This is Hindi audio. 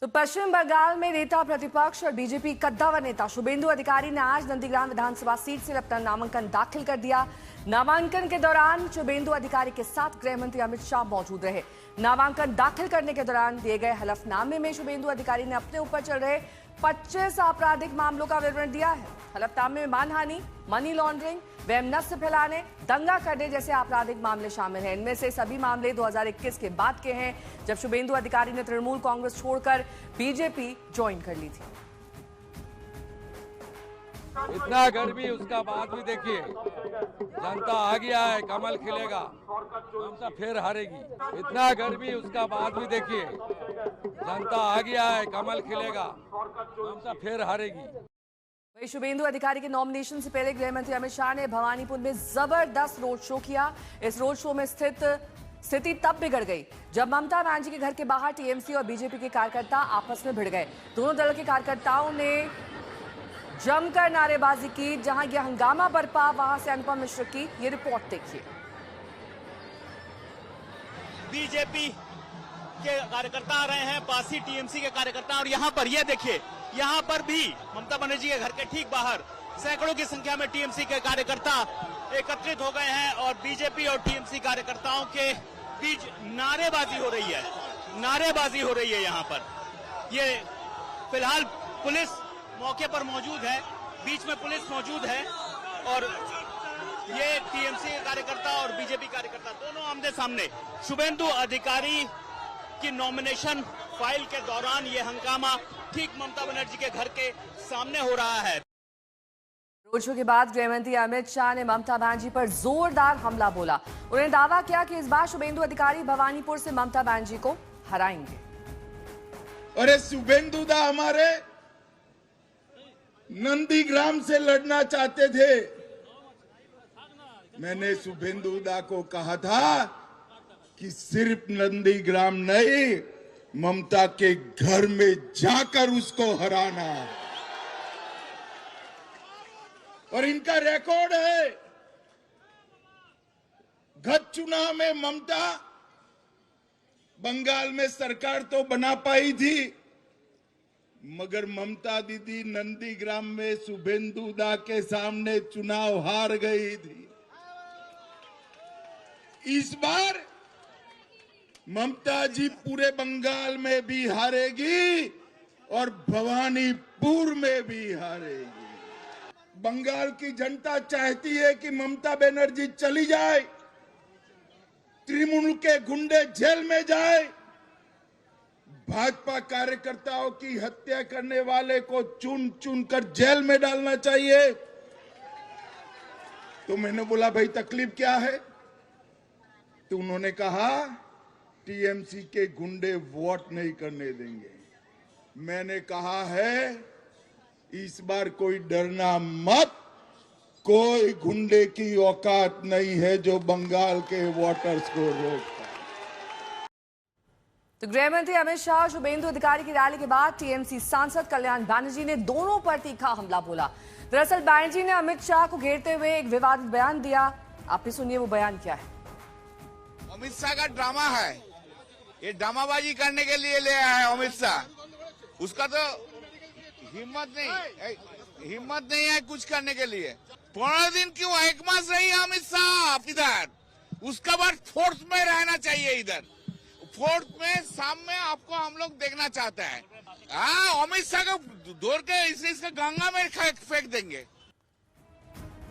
तो पश्चिम बंगाल में नेता प्रतिपक्ष और बीजेपी कद्दावर नेता शुभेंदु अधिकारी ने आज नंदीग्राम विधानसभा सीट से अपना नामांकन दाखिल कर दिया। नामांकन के दौरान शुभेंदु अधिकारी के साथ गृह मंत्री अमित शाह मौजूद रहे। नामांकन दाखिल करने के दौरान दिए गए हलफनामे में शुभेंदु अधिकारी ने अपने ऊपर चल रहे 25 आपराधिक मामलों का विवरण दिया है। हलफनामे में मानहानि, मनी लॉन्ड्रिंग, वहमनस्य फैलाने, दंगा करने जैसे आपराधिक मामले शामिल हैं। इनमें से सभी मामले 2021 के बाद के हैं, जब शुभेंदु अधिकारी ने तृणमूल कांग्रेस छोड़कर बीजेपी ज्वाइन कर ली थी। इतना गर्मी उसका बाद भी देखिए, जनता आ गया है, कमल खिलेगा, ममता फिर हारेगी। इतना गर्मी उसका बाद भी देखिए, जनता आ गया है, कमल खिलेगा, ममता फिर हारेगी। वही शुभेंदु अधिकारी के नॉमिनेशन से पहले गृह मंत्री अमित शाह ने भवानीपुर में जबरदस्त रोड शो किया। इस रोड शो में स्थिति तब बिगड़ गई जब ममता बनर्जी के घर के बाहर टीएमसी और बीजेपी के कार्यकर्ता आपस में भिड़ गए। दोनों दल के कार्यकर्ताओं ने जमकर नारेबाजी की। जहां यह हंगामा बरपा, वहां से अनुपम मिश्र की ये रिपोर्ट देखिए। बीजेपी के कार्यकर्ता आ रहे हैं, पासी टीएमसी के कार्यकर्ता, और यहाँ पर ये देखिए, यहाँ पर भी ममता बनर्जी के घर के ठीक बाहर सैकड़ों की संख्या में टीएमसी के कार्यकर्ता एकत्रित हो गए हैं और बीजेपी और टीएमसी कार्यकर्ताओं के बीच नारेबाजी हो रही है। नारेबाजी हो रही है यहाँ पर। ये फिलहाल पुलिस मौके पर मौजूद है, बीच में पुलिस मौजूद है और ये टीएमसी के कार्यकर्ता और बीजेपी कार्यकर्ता दोनों आमने सामने। शुभेंदु अधिकारी की नॉमिनेशन फाइल के दौरान ये हंगामा ठीक ममता बनर्जी के घर के सामने हो रहा है। रोड शो के बाद गृह मंत्री अमित शाह ने ममता बनर्जी पर जोरदार हमला बोला। उन्होंने दावा किया कि इस बार शुभेंदु अधिकारी भवानीपुर से ममता बनर्जी को हराएंगे। अरे शुभेंदु दा हमारे नंदीग्राम से लड़ना चाहते थे। मैंने शुभेंदु दा को कहा था कि सिर्फ नंदीग्राम नहीं, ममता के घर में जाकर उसको हराना। और इनका रिकॉर्ड है, गत चुनाव में ममता बंगाल में सरकार तो बना पाई थी, मगर ममता दीदी नंदीग्राम में शुभेंदु दा के सामने चुनाव हार गई थी। इस बार ममता जी पूरे बंगाल में भी हारेगी और भवानीपुर में भी हारेगी। बंगाल की जनता चाहती है कि ममता बनर्जी चली जाए, तृणमूल के गुंडे जेल में जाए, भाजपा कार्यकर्ताओं की हत्या करने वाले को चुन चुन कर जेल में डालना चाहिए। तो मैंने बोला भाई तकलीफ क्या है? तो उन्होंने कहा टीएमसी के गुंडे वोट नहीं करने देंगे। मैंने कहा है इस बार कोई डरना मत, कोई गुंडे की औकात नहीं है जो बंगाल के वोटर्स को रोकता। तो गृह मंत्री अमित शाह शुभेंदु अधिकारी की रैली के बाद टीएमसी सांसद कल्याण बनर्जी ने दोनों पर तीखा हमला बोला। दरअसल बनर्जी ने अमित शाह को घेरते हुए एक विवादित बयान दिया। आप ही सुनिए वो बयान क्या है। अमित शाह का ड्रामा है, ये ड्रामाबाजी करने के लिए ले आया है अमित शाह। उसका तो हिम्मत नहीं है कुछ करने के लिए। 15 दिन क्यों, 1 मास रही है अमित शाह इधर, उसका बाद फोर्थ में रहना चाहिए। इधर फोर्थ में सामने आपको हम लोग देखना चाहते हैं। अमित शाह को दौड़ के इसका गंगा में फेंक देंगे।